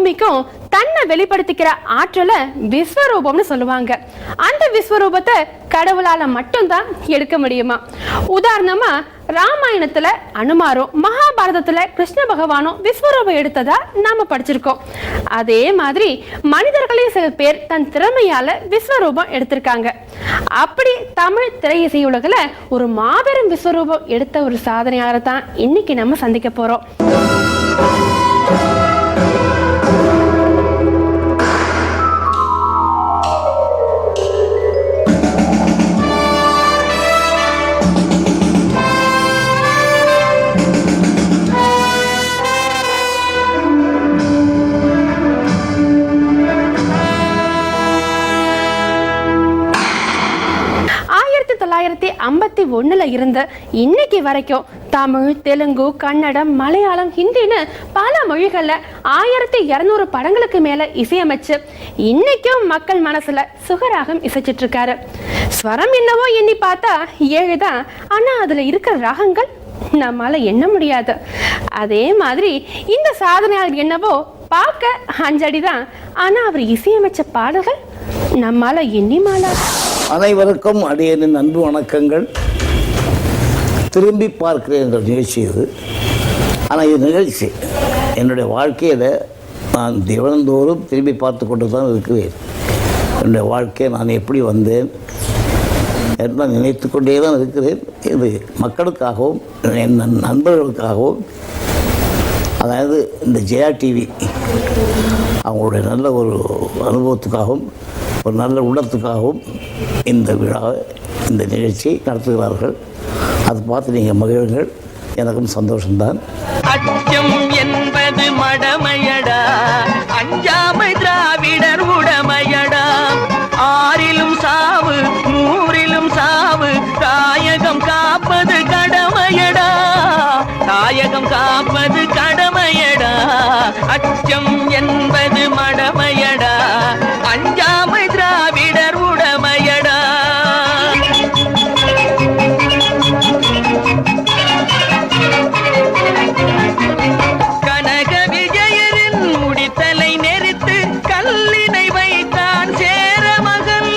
பூமிக்கும் தன்னை வெளிப்படுத்திக்கிற ஆற்றலை விஸ்வரூபம்னு சொல்லுவாங்க. அந்த விஸ்வரூபத்தை கடவுளால மட்டும்தான் எடுக்க முடியுமா? உதாரணமா ராமாயணத்துல அனுமாரும் மகாபாரதத்துல கிருஷ்ண பகவானும் விஸ்வரூபம் எடுத்ததா நாம படிச்சிருக்கோம். அதே மாதிரி மனிதர்களே சில பேர் தன் திறமையால விஸ்வரூபம் எடுத்திருக்காங்க. அப்படி தமிழ் திரை இசை உலகில் ஒரு மாபெரும் விஸ்வரூபம் எடுத்த ஒரு சாதனையாளரை தான் இன்னைக்கு நம்ம சந்திக்க போறோம். இருந்து இன்னைக்கு வரைக்கும் தமிழ், தெலுங்கு, கன்னடம், மலையாளம், ஹிந்தின்னு பல மொழிகள்ல 1200 படங்களுக்கு மேல இசையமைச்சு இன்னைக்கும் மக்கள் மனசுல சுகராகம் இசைச்சிட்டு இருக்காரு. ஸ்வரம் என்னவோ எண்ணி பார்த்தா 7 தான். ஆனா அதுல இருக்கிற ராகங்கள் நம்மால எண்ண முடியாது. அதே மாதிரி இந்த சாதனையாளர் என்னவோ பார்க்க 5 அடி தான். ஆனா அவர் இசையமைச்ச பாடல்கள் நம்மால எண்ணி மாளா. அனைவருக்கும் அடியனின் அன்பு வணக்கங்கள். திரும்பி பார்க்கிறேன் என்ற நிகழ்ச்சி இது. ஆனால் இது நிகழ்ச்சி என்னுடைய வாழ்க்கையில் நான் தினந்தோறும் திரும்பி பார்த்து கொண்டு தான் இருக்கிறேன். என்னுடைய வாழ்க்கையை நான் எப்படி வந்தேன் என்ன நினைத்து கொண்டே தான் இருக்கிறேன். இது மக்களுக்காகவும் என் நண்பர்களுக்காகவும், அதாவது இந்த ஜெயா டிவி அவங்களுடைய நல்ல ஒரு அனுபவத்துக்காகவும் ஒரு நல்ல உள்ளத்துக்காகவும் இந்த விழா இந்த நிகழ்ச்சியை நடத்துகிறார்கள். அது பார்த்து நீங்கள் மகிழுங்கள். எனக்கும் சந்தோஷம்தான். அச்சம் என்பது மடமையடா, அஞ்சாமை திராவிடர் உடமையடா. 6லும் சாவு 100லும் சாவு, தாயகம் காப்பது கடமையடா, தாயகம் காப்பது கடமையடா. அச்சம் என்பது மடமையடா, அஞ்சாமை திராவிடர் உடமையடா. கனக விஜயரின் முடித்தலை நெரித்து கல்லினை வைத்தான் சேரமகன்.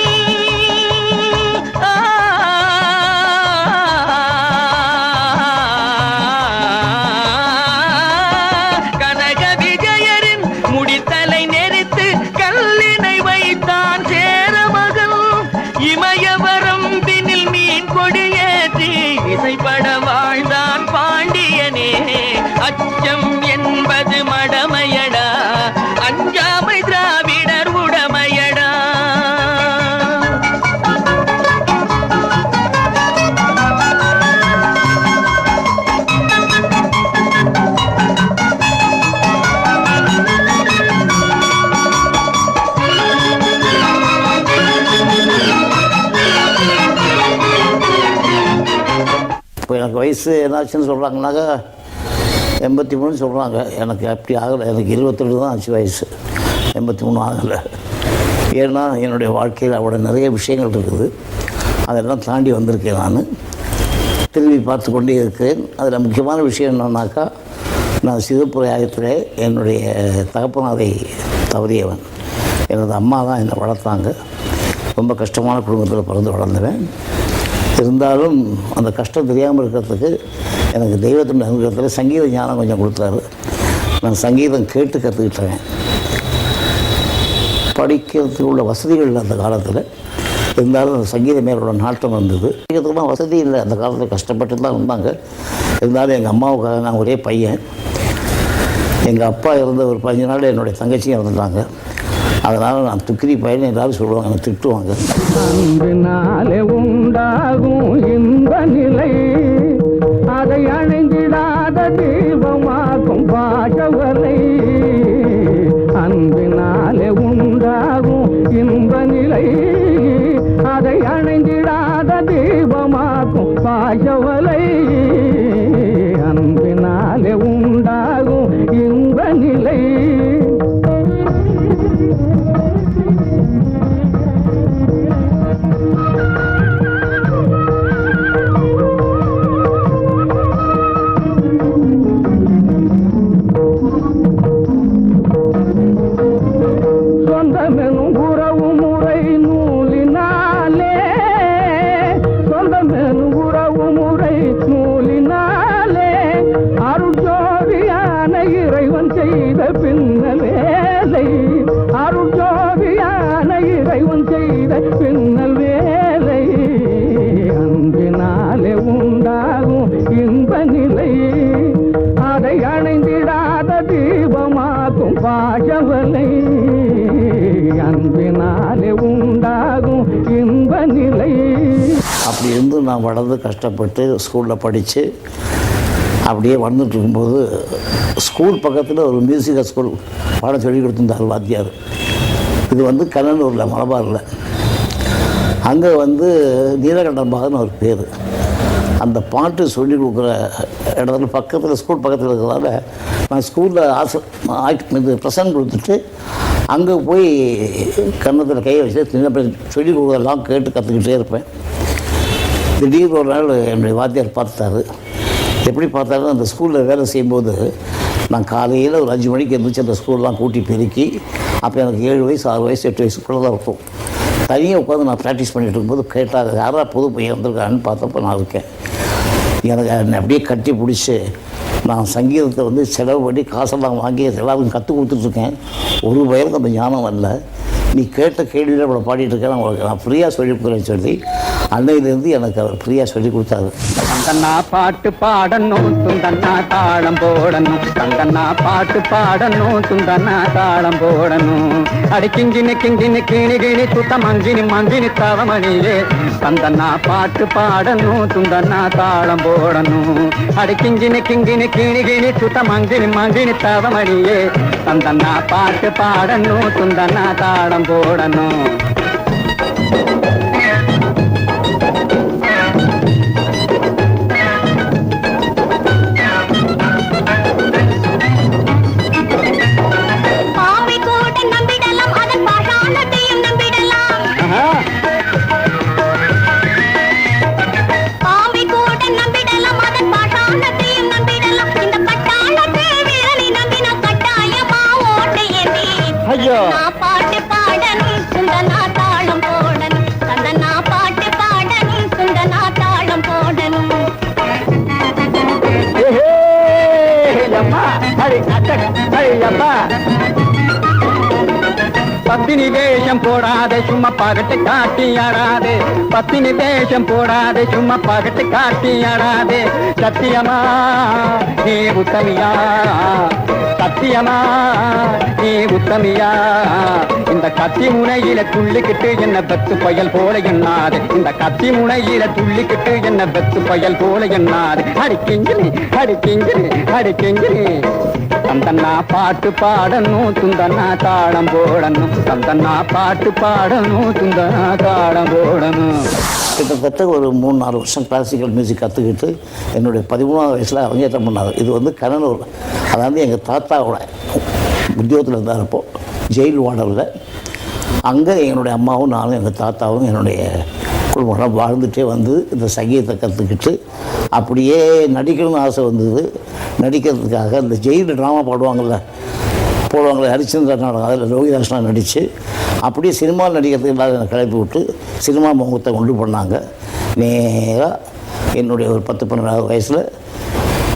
கனக விஜயரின் முடித்தலை நெரித்து கல்லினை வைத்தான் சேரமகன். இமயவரம் பின்னில் மீன் கொடியேற்றி இசைப்பட வாழ்ந்தான் பாண்டியனே. அச்சம் என்பது மடமையடா, அஞ்சாமை திராவிடர் உடமையடா. இப்போ எனக்கு வயசு என்னாச்சுன்னு சொல்கிறாங்கனாக்கா 83 சொல்கிறாங்க. எனக்கு அப்படி ஆகலை. எனக்கு 22 தான் ஆச்சு வயசு, 83 ஆகலை. ஏன்னா என்னுடைய வாழ்க்கையில் அவ்வளோ நிறைய விஷயங்கள் இருக்குது. அதெல்லாம் தாண்டி வந்திருக்கேன். நான் திரும்பி பார்த்து கொண்டே இருக்கிறேன். அதில் முக்கியமான விஷயம் என்னன்னாக்கா, நான் சிறுபிராயத்தில் என்னுடைய தகப்பனாரை தவறியவன். எனது அம்மா தான் என்னை வளர்த்தாங்க. ரொம்ப கஷ்டமான குடும்பத்தில் பிறந்து வளர்ந்தவன். இருந்தாலும் அந்த கஷ்டம் தெரியாமல் இருக்கிறதுக்கு எனக்கு தெய்வத்தின் அனுகிரகத்தில் சங்கீத ஞானம் கொஞ்சம் கொடுத்தாரு. நான் சங்கீதம் கேட்டு கற்றுக்கிட்டேன். படிக்கிறதுக்கு உள்ள வசதிகள் இல்லை அந்த காலத்தில். இருந்தாலும் அந்த சங்கீத மேலோட நாட்டம் வந்தது. படிக்கிறதுக்குலாம் வசதி இல்லை அந்த காலத்தில், கஷ்டப்பட்டு தான் இருந்தாங்க. இருந்தாலும் எங்கள் அம்மாவுக்காக நான் ஒரே பையன். எங்கள் அப்பா இருந்த ஒரு 15 நாள் என்னுடைய தங்கச்சியும் இறந்துட்டாங்க. அதனால் நான் துக்கிரி பையன் எல்லாரும் சொல்லுவாங்க, என்னை திட்டுவாங்க. அன்பினாலே உண்டாகும் இந்த நிலை, அதை அணைந்திடாத தீபமாகும் பாகவலை. அன்பினாலே உண்டாகும் இன்ப நிலை, அதை அணைந்திடாத தீபமாகும் பாகவலை. அன்பினாலே உண்டாகும் இன்ப நிலை. நிலை. அப்படி இருந்து நான் வளர்ந்து கஷ்டப்பட்டு ஸ்கூலில் படித்து அப்படியே வந்துட்டு இருக்கும்போது ஸ்கூல் பக்கத்தில் ஒரு மியூசிக்கல் ஸ்கூல் பாடம் சொல்லி கொடுத்துருந்தார் வாத்தியார். இது வந்து கண்ணனூரில் மலபாரில். அங்கே வந்து நீலகண்டன் பாகன்னு ஒரு பேர். அந்த பாட்டு சொல்லி கொடுக்குற இடத்துல பக்கத்தில் ஸ்கூல் பக்கத்தில் இருக்கிறதால நான் ஸ்கூலில் இது ப்ரெசன்ட் கொடுத்துட்டு அங்கே போய் கன்னத்தில் கையை வச்சு சொல்லி கொடுக்குறதெல்லாம் கேட்டு கற்றுக்கிட்டே இருப்பேன். திடீர்னு ஒரு நாள் என்னுடைய வாத்தியார் பார்த்தாரு. எப்படி பார்த்தாலும் அந்த ஸ்கூலில் வேலை செய்யும்போது நான் காலையில் ஒரு 5 மணிக்கு எழுந்திரிச்சு அந்த ஸ்கூல்லாம் கூட்டி பெருக்கி, அப்போ எனக்கு 7 வயசு 6 வயசு 8 வயசுக்குள்ளே தான் இருக்கும். தனியாக உட்காந்து நான் ப்ராக்டிஸ் பண்ணிகிட்டு இருக்கும்போது கேட்டால் யாராக புது பையன் வந்திருக்கான்னு பார்த்தப்போ நான் இருக்கேன். எனக்கு என்னை அப்படியே கட்டி பிடிச்சி நான் சங்கீதத்தை வந்து செலவு பண்ணி காசெல்லாம் வாங்கி எல்லாருக்கும் கற்றுக் கொடுத்துட்ருக்கேன். ஒரு பயிருக்கு அந்த ஞானம் வரல. நீ கேட்ட கேள்வியில் இவ்வளோ பாடிட்டு இருக்கேன், நான் ஃப்ரீயாக சொல்லிக் கொடுக்குறேன்னு சொல்லி அன்னையிலேருந்து எனக்கு அவர் ஃப்ரீயாக சொல்லி கொடுத்தாரு. தங்கண்ணா பாட்டு பாடணும், துந்தண்ணா தாளம் போடணும். தங்கண்ணா பாட்டு பாடணும், துந்தண்ணா தாளம் போடணும். அடி கிங்கினி கிங்கினி கிணி கிணி துத்த மங்கினி மங்கினி தவமணியே. தந்தண்ணா பாட்டு பாடணும், துந்தண்ணா தாளம் போடணும். அடி கிங்கினி கிங்கினி கிணி கிணி துத்த மங்கினி மங்கினி தவமணியே. தந்தண்ணா பாட்டு பாடணும், துந்தண்ணா தாளம் போடணும். பாட்டு பாடணும், சுந்தனா தாளம் போடணும். தந்தனா பாட்டு பாடணும், சுந்தனா தாளம் போடணும். பத்தினி வேஷம் போடாதே சும்மா பகட்டு காட்டி ஆடாதே. பத்தினி வேஷம் போடாதே சும்மா பகட்டு காட்டி ஆடாதே. சத்தியமா நீ உத்தமியா, சத்தியமா நீ உத்தமியா. இந்த கத்தி முனையில துள்ளிக்கிட்டு என்ன பெத்து பயல் போல எண்ணாது. இந்த கத்தி முனையில துள்ளிக்கிட்டு என்ன பெத்து பயல் போல எண்ணாது. அடிக்கிங்கிரி அடிக்கிங்கிரி அடிக்கிங்கிரி. தந்தண்ணா பாட்டு பாடணும், துந்தண்ணா தாளம் போடணும். தந்தண்ணா பாட்டு பாடணும், துந்தண்ணா தாளம் போடணும். கிட்டத்தட்ட ஒரு 3-4 வருஷம் கிளாசிக்கல் மியூசிக் கற்றுக்கிட்டு என்னுடைய 13ஆவது வயசில் அரங்கேற்றம் பண்ணார். இது வந்து கண்ணனூர், அதாவது எங்கள் தாத்தாவோட உத்தியோகத்தில் இருந்தார். அப்போது ஜெயில் வார்டனில். அங்கே என்னுடைய அம்மாவும் நானும் எங்கள் தாத்தாவும் என்னுடைய குடும்பம் வாழ்ந்துகிட்டே வந்து இந்த சங்கீதத்தை கற்றுக்கிட்டு அப்படியே நடிக்கணும்னு ஆசை வந்தது. நடிக்கிறதுக்காக இந்த ஜெயில் ட்ராமா போடுவாங்கள்ல ஹரிச்சந்திர நாடகம், அதில் லோகிதாசனாக நடித்து அப்படியே சினிமாவில் நடிக்கிறதுக்கு எல்லாரும் என்னை கிளப்பி விட்டு சினிமா முகத்தை கொண்டு பண்ணாங்க. நேராக என்னுடைய ஒரு 10-12 வயசில்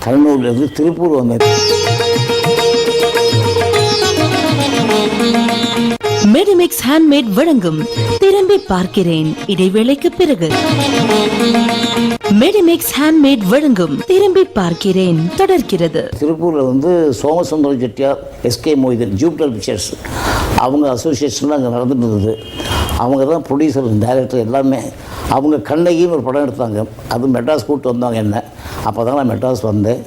கண்ணூர்லேருந்து திருப்பூர் வந்தேன். மெடிமிக்ஸ் ஹேண்ட்மேட் வழங்கும் திரும்பி பார்க்கிறேன் இடைவேளைக்கு பிறகு. மெடிமிக்ஸ் ஹேண்ட்மேட் வழங்கும் திரும்பி பார்க்கிறேன் தொடர்கிறது. திருப்பூரில் வந்து Somasundara Chettiar, SK Moideen, Jupiter pictures அவங்க அசோசியேஷனில் அங்கே நடந்துட்டு இருந்தது. அவங்க தான் ப்ரொடியூசர், டைரக்டர் எல்லாமே. அவங்க கண்ணகின்னு ஒரு படம் எடுத்தாங்க. அது மெட்ராஸ் கூப்பிட்டு வந்தாங்க என்ன. அப்போ தான் நான் மெட்ராஸ் வந்தேன்.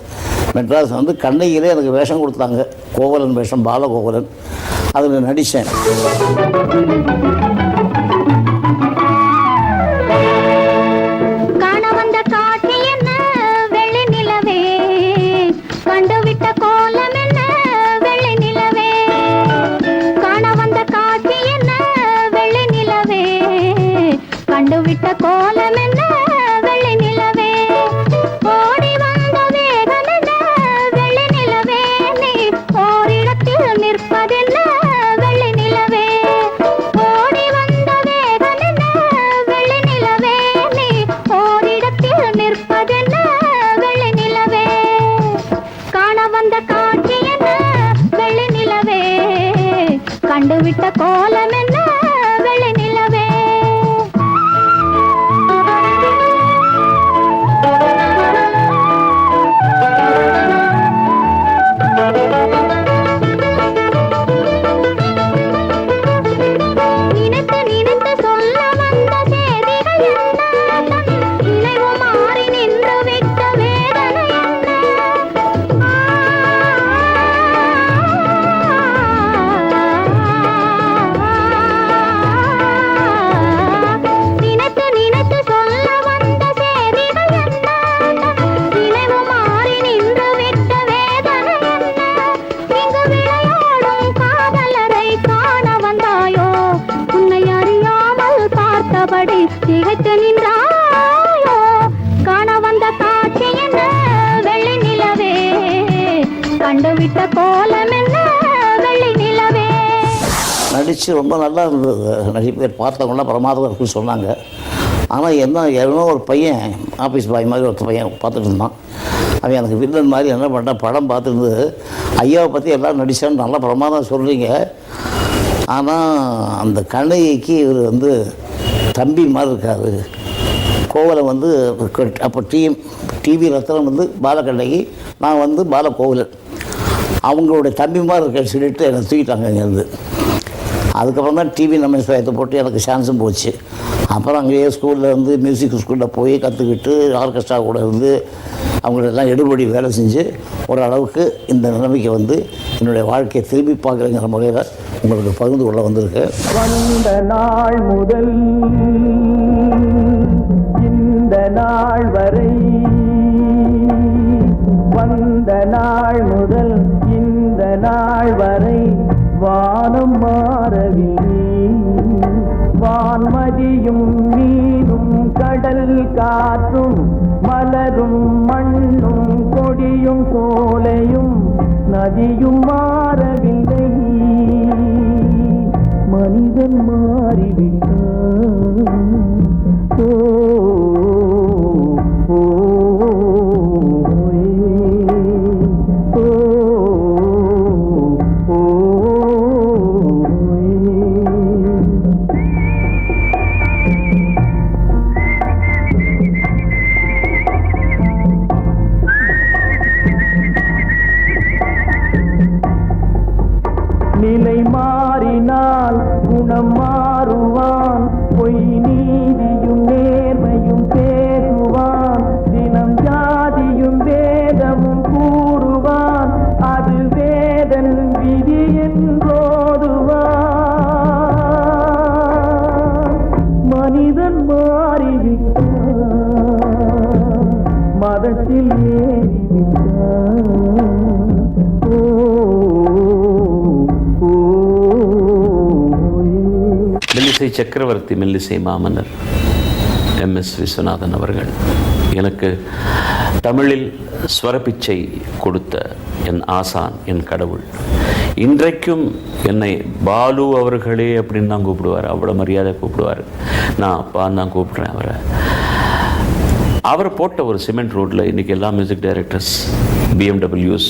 மெட்ராஸ் வந்து கண்ணகியிலே எனக்கு வேஷம் கொடுத்தாங்க. கோவலன் வேஷம், பாலகோவலன். அதில் நடித்தேன். கண்டுவிட்ட கோலம் என்ன வெள்ளை நிலவே. நினைத்து நினைத்து சொல்ல வந்த செய்தி கண்டுவிட்ட கோலம் என்ன வெள்ளி நிலவே. நடித்து ரொம்ப நல்லா இருந்தது. நிறைய பேர் பார்த்தவங்களாம் பிரமாதம் இருக்குன்னு சொன்னாங்க. ஆனால் எவனோ ஒரு பையன் ஆஃபீஸ் பாய் மாதிரி ஒரு பையன் பார்த்துட்டு இருந்தான். அவன் எனக்கு வில்லன் மாதிரி என்ன பண்ணான், படம் பார்த்துருந்து ஐயாவை பற்றி எல்லாம் நடித்தான்னு நல்லா பிரமாதம் சொல்கிறீங்க. ஆனால் அந்த கண்ணகிக்கு இவர் வந்து தம்பி மாதிரி இருக்காரு. கோவலன் வந்து அப்போ டிவி ரத்னம் வந்து பாலக்கண்ணகி, நான் வந்து பாலகோவலன், அவங்களுடைய தம்பி மாதிரி இருக்கேன்னு சொல்லிட்டு என்னை தூக்கிட்டாங்க இங்கேருந்து. அதுக்கப்புறம் தான் டிவி நம்ம சுயத்தை போட்டு எனக்கு சான்ஸும் போச்சு. அப்புறம் அங்கேயே ஸ்கூலில் இருந்து மியூசிக் ஸ்கூலில் போய் கற்றுக்கிட்டு ஆர்கெஸ்ட்ரா கூட இருந்து அவங்களெல்லாம் எடுபடி வேலை செஞ்சு ஓரளவுக்கு இந்த நிலைமைக்கு வந்து என்னுடைய வாழ்க்கையை திரும்பி பார்க்குறேங்கிற முறையில் உங்களுக்கு பகிர்ந்து கொள்ள வந்திருக்கேன். வந்த நாள் முதல் இந்த நாள் வரை, வந்த நாள் முதல் இந்த நாள் வரை வானம் மாறவில்லை. வான்மதியும் நீரும் கடல் காற்றும் மலரும் மண்ணும் கொடியும் சோலையும் நதியும் மாறவில்லை. மனிதன் மாறிவிட்டான். ஓ ஓ நிலை மாறினால் குணம் மாறுவான். பொய் நீதியும் நேர்மையும் பேசுவான். தினம் ஜாதியும் வேதமும் கூறுவான். அது வேதன் விதி என்றோதுவான். மனிதன் மாறிவிட்டான். மதத்தில் ஏறிவிட்டான். மெல்லிசை சக்கரவர்த்தி, மெல்லிசை மாமன்னர் MS விஸ்வநாதன் அவர்கள் எனக்கு தமிழில் ஸ்வரப்பிச்சை கொடுத்த என் ஆசான், என் கடவுள். இன்றைக்கும் என்னை பாலு அவர்களே அப்படின்னு தான் கூப்பிடுவார். அவ்வளோ மரியாதை கூப்பிடுவார். நான் அப்பான்னு தான் கூப்பிட்றேன் அவரை. அவர் போட்ட ஒரு சிமெண்ட் ரோட்டில் இன்றைக்கி எல்லா மியூசிக் டைரக்டர்ஸ், BMWs